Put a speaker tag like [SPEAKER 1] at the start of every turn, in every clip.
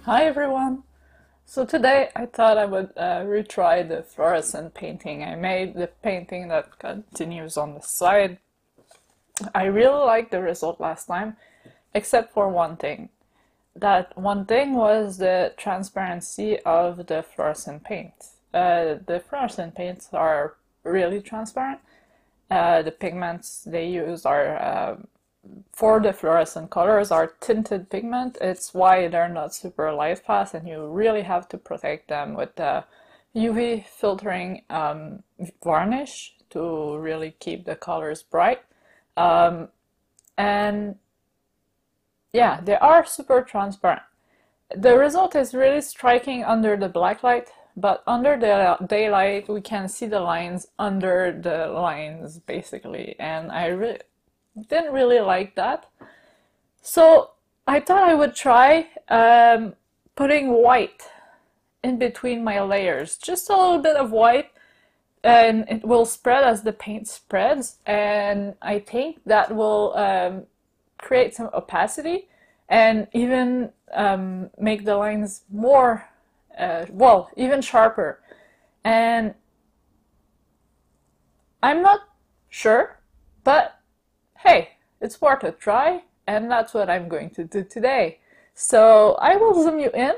[SPEAKER 1] Hi everyone! So today I thought I would retry the fluorescent painting I made, the painting that continues on the side. I really liked the result last time, except for one thing. That one thing was the transparency of the fluorescent paint. The fluorescent paints are really transparent. The pigments they use are for the fluorescent colors are tinted pigment. It's why they're not super light fast, and you really have to protect them with the UV filtering varnish to really keep the colors bright. And yeah, they are super transparent. The result is really striking under the black light, but under the daylight we can see the lines under the lines basically, and I didn't really like that. So I thought I would try putting white in between my layers, just a little bit of white, and it will spread as the paint spreads, and I think that will create some opacity and even make the lines more, well, even sharper. And I'm not sure, but hey, it's worth a try, and that's what I'm going to do today. So I will zoom you in,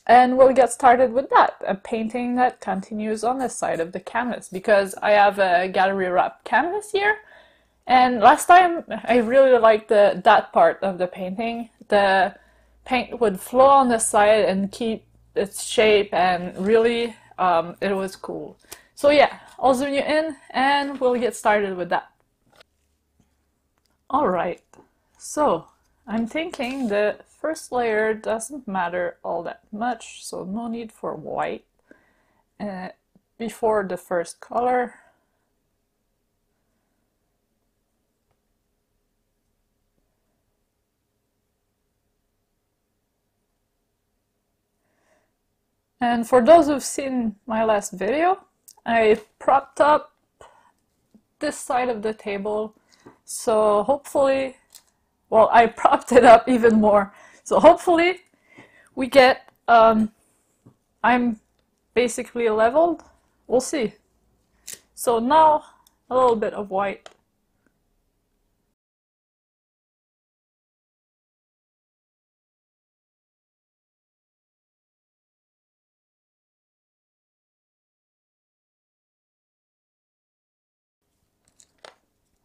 [SPEAKER 1] and we'll get started with that, a painting that continues on the side of the canvas, because I have a gallery wrap canvas here, and last time I really liked that part of the painting. The paint would flow on the side and keep its shape, and really it was cool. So yeah, I'll zoom you in and we'll get started with that. Alright, so I'm thinking the first layer doesn't matter all that much, so no need for white before the first color. And for those who've seen my last video, I propped up this side of the table, so hopefully, well, I propped it up even more, so hopefully we get, I'm basically leveled, we'll see. So now a little bit of white.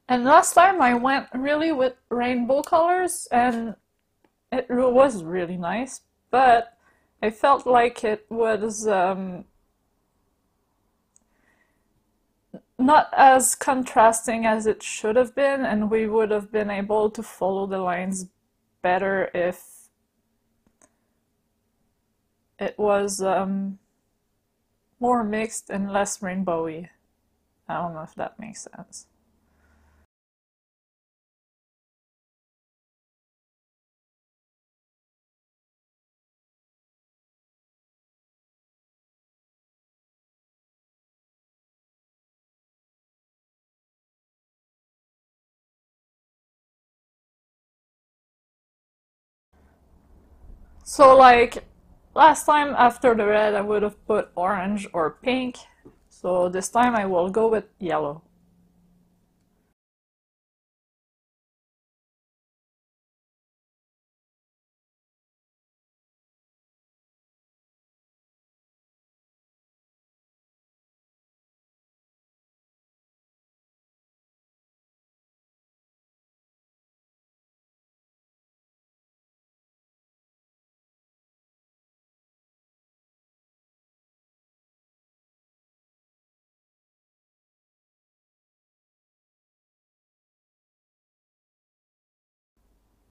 [SPEAKER 1] And last time I went really with rainbow colors, and it was really nice, but I felt like it was not as contrasting as it should have been, and we would have been able to follow the lines better if it was more mixed and less rainbowy. I don't know if that makes sense. So like last time after the red I would have put orange or pink, so this time I will go with yellow.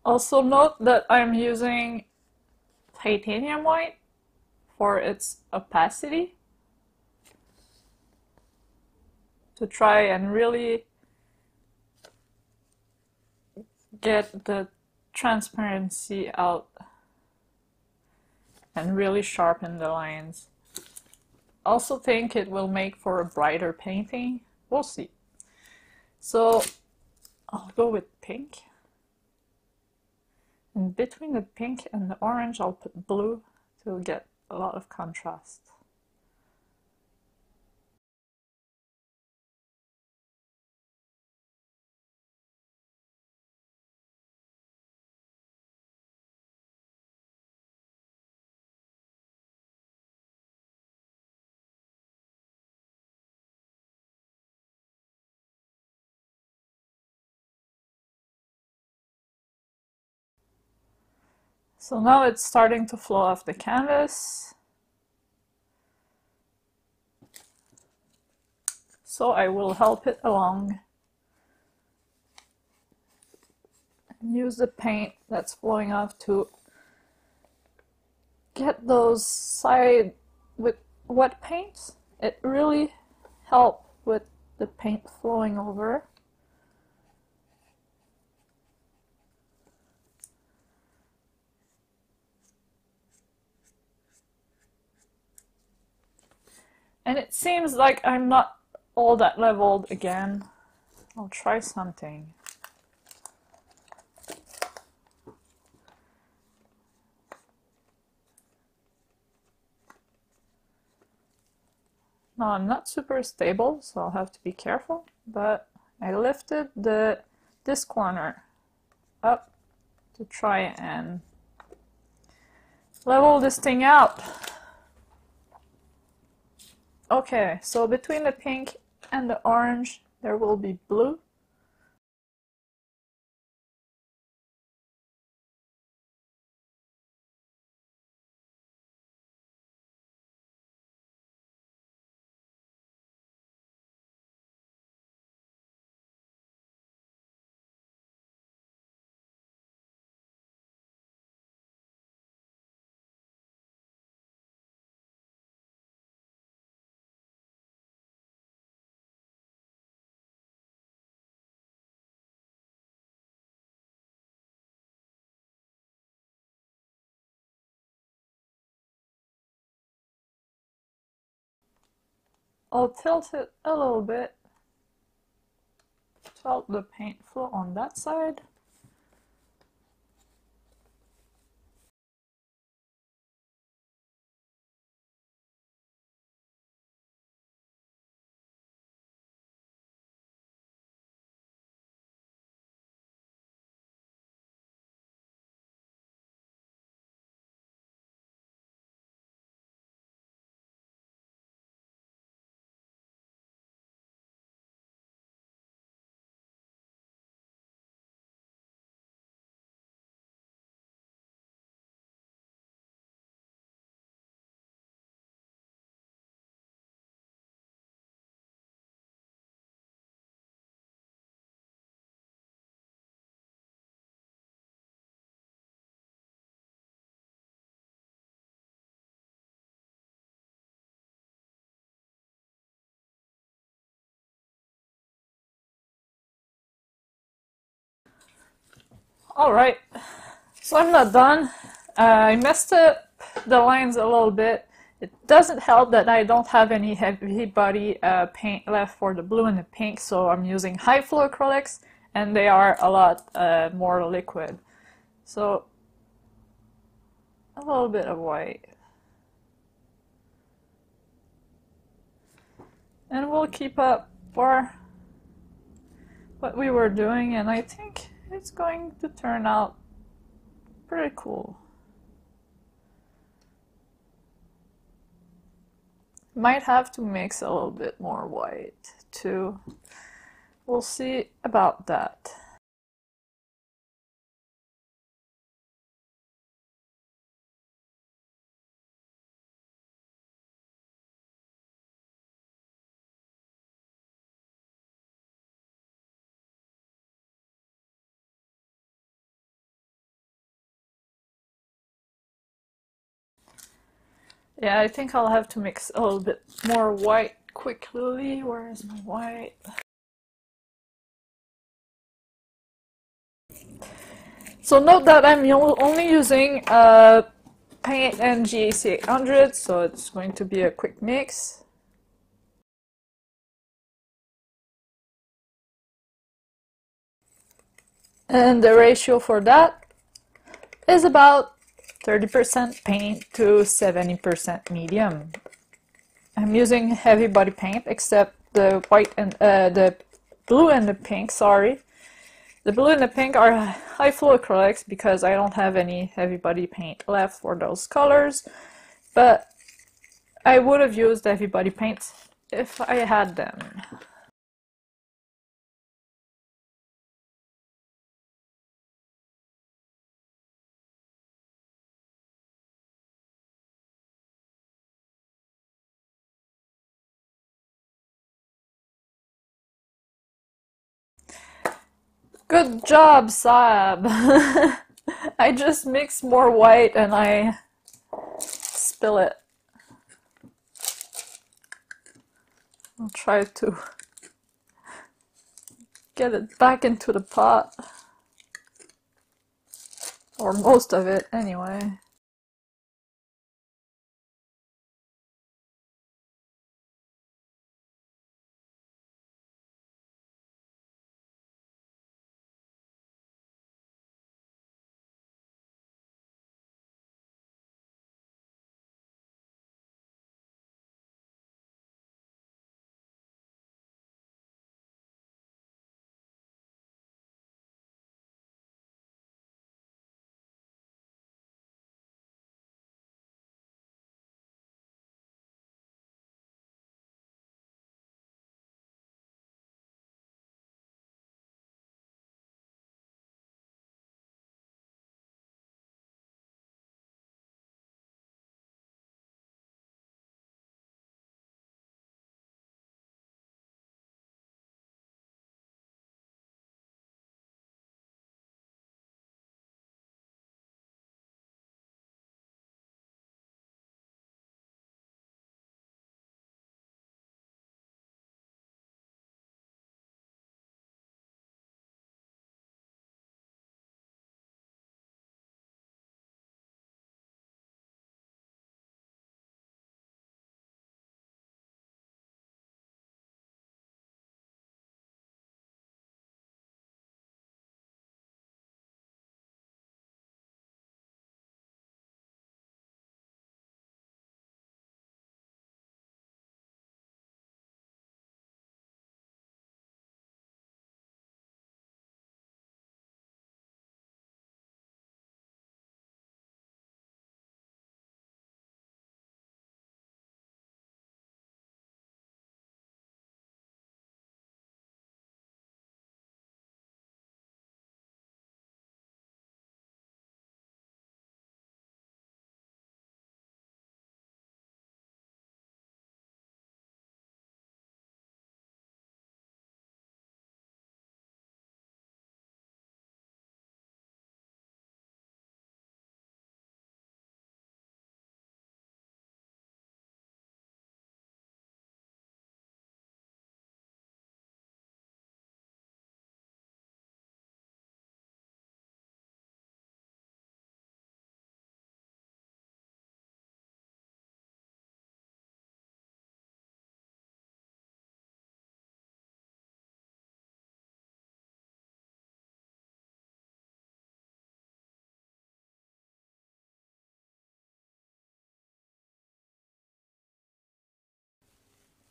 [SPEAKER 1] Also note that I'm using titanium white for its opacity to try and really get the transparency out and really sharpen the lines. also think it will make for a brighter painting. We'll see. So I'll go with pink. And between the pink and the orange, I'll put blue to get a lot of contrast. So now it's starting to flow off the canvas. So I will help it along and use the paint that's flowing off to get those side with wet paints. It really helps with the paint flowing over. And it seems like I'm not all that leveled again. I'll try something. Now I'm not super stable, so I'll have to be careful, but I lifted this corner up to try and level this thing out. Okay, so between the pink and the orange, there will be blue. I'll tilt it a little bit to help the paint flow on that side. Alright, so I'm not done. I messed up the lines a little bit. It doesn't help that I don't have any heavy body paint left for the blue and the pink, so I'm using high flow acrylics, and they are a lot more liquid. So a little bit of white. And we'll keep up for what we were doing, and I think it's going to turn out pretty cool. Might have to mix a little bit more white too. We'll see about that. Yeah, I think I'll have to mix a little bit more white quickly. Where is my white? So note that I'm only using paint and GAC 800, so it's going to be a quick mix. And the ratio for that is about 30% paint to 70% medium. I'm using heavy body paint, except the white and the blue and the pink, sorry. The blue and the pink are high flow acrylics because I don't have any heavy body paint left for those colors, but I would have used heavy body paints if I had them. Good job, Sauve! I just mix more white and I spill it. I'll try to get it back into the pot. Or most of it, anyway.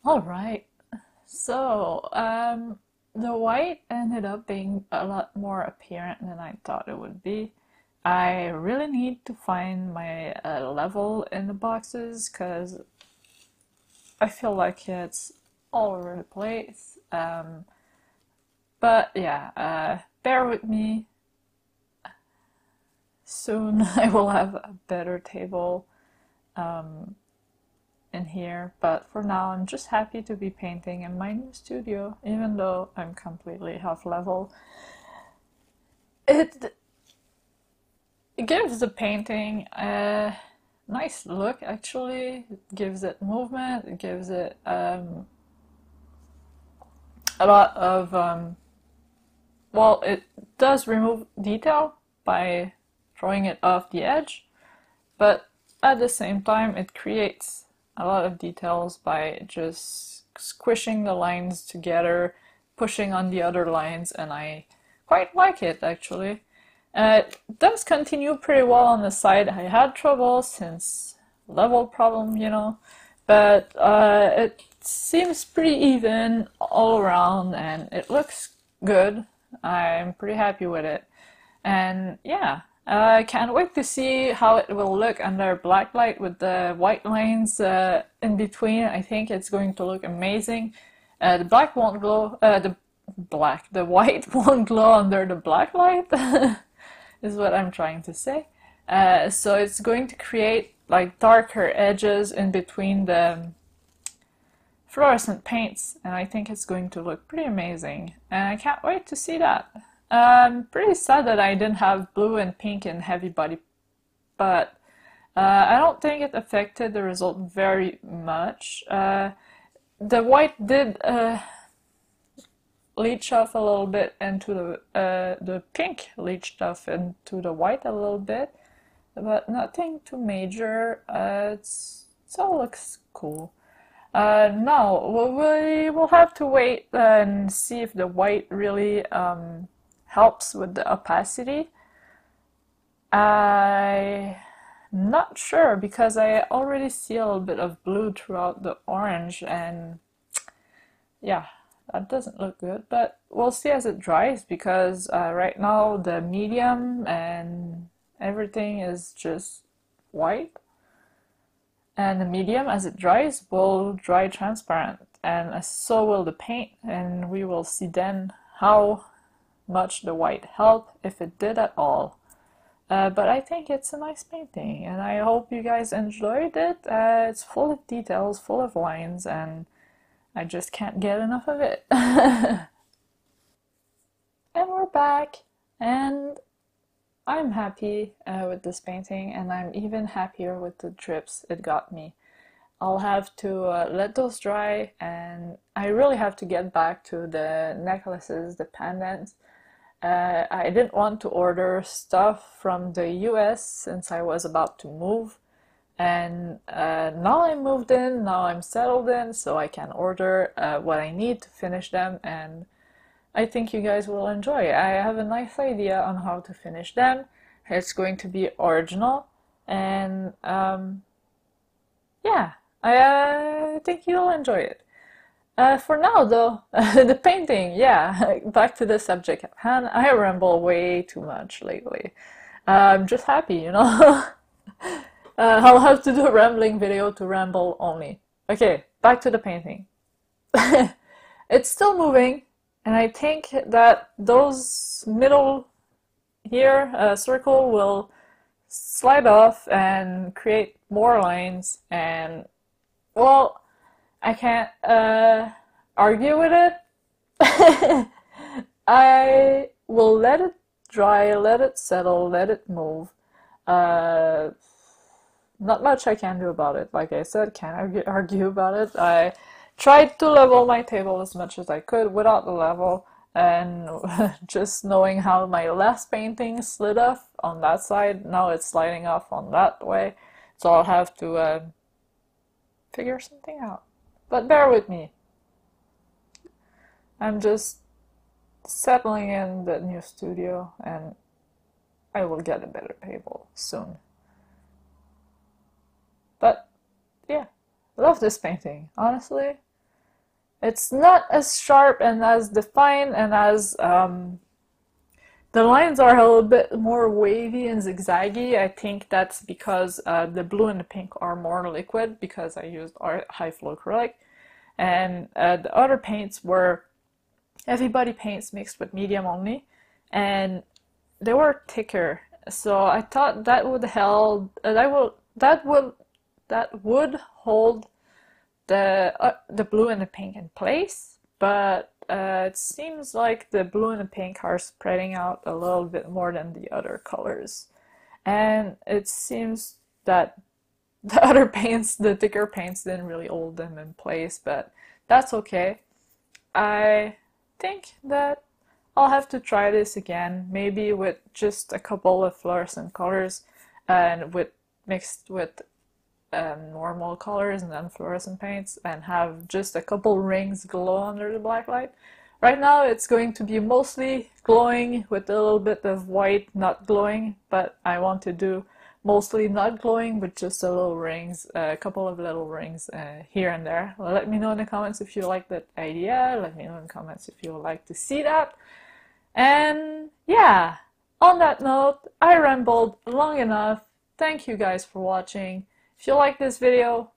[SPEAKER 1] Alright, so the white ended up being a lot more apparent than I thought it would be. I really need to find my level in the boxes because I feel like it's all over the place. But yeah, bear with me. Soon I will have a better table in here, but for now I'm just happy to be painting in my new studio, even though I'm completely half level. It gives the painting a nice look, actually. It gives it movement, it gives it a lot of well, it does remove detail by throwing it off the edge, but at the same time it creates a lot of details by just squishing the lines together, pushing on the other lines, and I quite like it actually. It does continue pretty well on the side. I had trouble since level problem, you know, but it seems pretty even all around and it looks good. I'm pretty happy with it. And yeah, I can't wait to see how it will look under black light with the white lines in between. I think it's going to look amazing. The black won't glow, the white won't glow under the black light, is what I'm trying to say. So it's going to create like darker edges in between the fluorescent paints, and I think it's going to look pretty amazing, and I can't wait to see that. I'm pretty sad that I didn't have blue and pink in heavy body, but I don't think it affected the result very much. The white did leach off a little bit into the pink leached off into the white a little bit, but nothing too major. It all looks cool. Now we will have to wait and see if the white really helps with the opacity. I'm not sure because I already see a little bit of blue throughout the orange, and yeah, that doesn't look good, but we'll see as it dries because right now the medium and everything is just white, and the medium as it dries will dry transparent, and so will the paint, and we will see then how much the white helped, if it did at all. But I think it's a nice painting, and I hope you guys enjoyed it. It's full of details, full of lines, and I just can't get enough of it. And we're back, and I'm happy with this painting, and I'm even happier with the drips it got me. I'll have to let those dry, and I really have to get back to the necklaces, the pendants. I didn't want to order stuff from the US since I was about to move, and now I'm moved in, now I'm settled in, so I can order what I need to finish them, and I think you guys will enjoy. I have a nice idea on how to finish them. It's going to be original, and yeah, I think you'll enjoy it. For now though, the painting, yeah, back to the subject at hand. I ramble way too much lately. I'm just happy, you know. I'll have to do a rambling video to ramble only. Okay, back to the painting. It's still moving, and I think that those middle here circle will slide off and create more lines, and well, I can't argue with it. I will let it dry, let it settle, let it move. Not much I can do about it. Like I said, can't argue about it. I tried to level my table as much as I could without the level, and just knowing how my last painting slid off on that side, now it's sliding off on that way. So I'll have to figure something out. But bear with me. I'm just settling in the new studio, and I will get a better table soon. But yeah, I love this painting, honestly. It's not as sharp and as defined, and as the lines are a little bit more wavy and zigzaggy. I think that's because the blue and the pink are more liquid because I used high flow acrylic, and the other paints were heavy body paints mixed with medium only, and they were thicker. So I thought that would help. That would hold the blue and the pink in place, but it seems like the blue and the pink are spreading out a little bit more than the other colors, and it seems that the other paints, the thicker paints, didn't really hold them in place, but that's okay. I think that I'll have to try this again, maybe with just a couple of fluorescent colors and mixed with normal colors and then fluorescent paints and have just a couple rings glow under the black light. Right now it's going to be mostly glowing with a little bit of white not glowing, but I want to do mostly not glowing with just a little rings, a couple of little rings here and there. Well, let me know in the comments if you like that idea, let me know in the comments if you would like to see that. And yeah, on that note, I rambled long enough. Thank you guys for watching. If you like this video,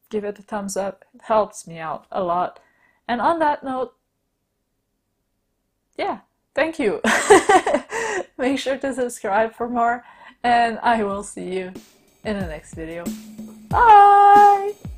[SPEAKER 1] give it a thumbs up, it helps me out a lot. And on that note, yeah, thank you. Make sure to subscribe for more, and I will see you in the next video. Bye!